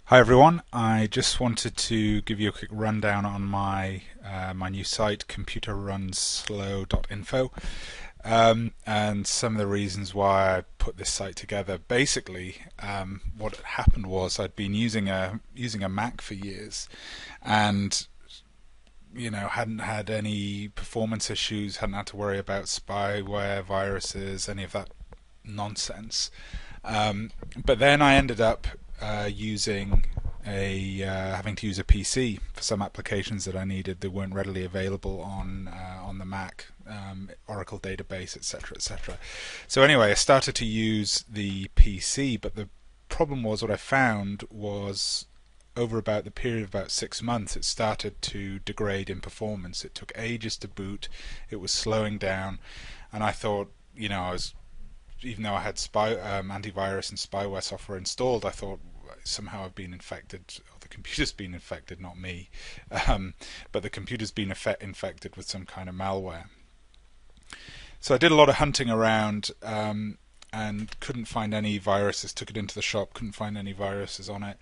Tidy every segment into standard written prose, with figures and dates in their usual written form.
Hi everyone. I just wanted to give you a quick rundown on my new site, computerrunslow.info, and some of the reasons why I put this site together. Basically, what happened was I'd been using a Mac for years, and hadn't had any performance issues, hadn't had to worry about spyware, viruses, any of that nonsense. But then I ended up using having to use a PC for some applications that I needed that weren't readily available on the Mac, Oracle database, etc., etc. So anyway, I started to use the PC, but the problem was what I found was over about the period of about 6 months, it started to degrade in performance. It took ages to boot. It was slowing down, and I thought, I was even though I had antivirus and spyware software installed, I thought somehow I've been infected, or the computer's been infected, not me. But the computer's been infected with some kind of malware. So I did a lot of hunting around and couldn't find any viruses. Took it into the shop, couldn't find any viruses on it.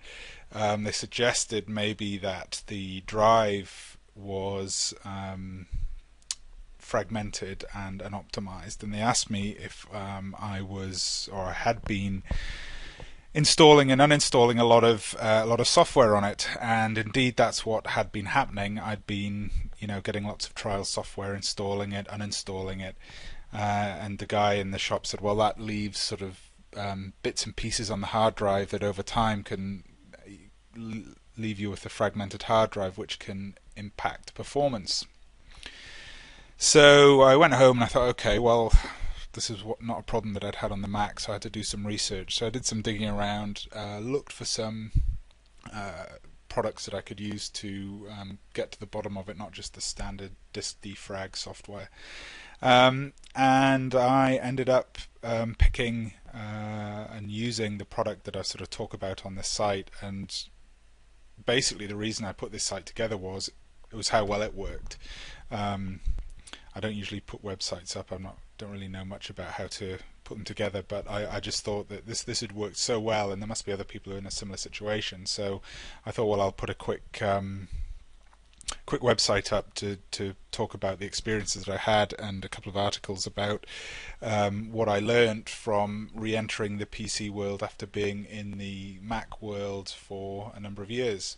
They suggested maybe that the drive was fragmented and unoptimized, and they asked me if I was or I had been installing and uninstalling a lot of software on it, and indeed that's what had been happening. I'd been getting lots of trial software, installing it, uninstalling it, and the guy in the shop said, well, that leaves sort of bits and pieces on the hard drive that over time can leave you with a fragmented hard drive, which can impact performance. So I went home and I thought, okay, well, this is not a problem that I'd had on the Mac, so I had to do some research. So I did some digging around, looked for some products that I could use to get to the bottom of it, not just the standard disk defrag software. And I ended up picking and using the product that I sort of talk about on this site. And basically the reason I put this site together was how well it worked. I don't usually put websites up. Don't really know much about how to put them together, but I just thought that this had worked so well, and there must be other people who are in a similar situation. So I thought, well, I'll put a quick website up to talk about the experiences that I had, and a couple of articles about what I learned from re-entering the PC world after being in the Mac world for a number of years.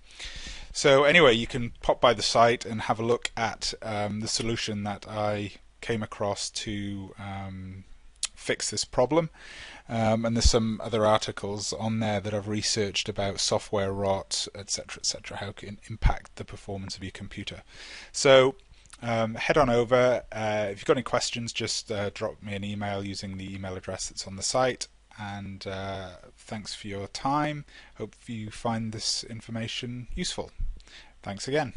So anyway, you can pop by the site and have a look at the solution that I came across to fix this problem. And there's some other articles on there that I've researched about software rot, etc., how it can impact the performance of your computer. So head on over. If you've got any questions, just drop me an email using the email address that's on the site. And thanks for your time. Hope you find this information useful. Thanks again.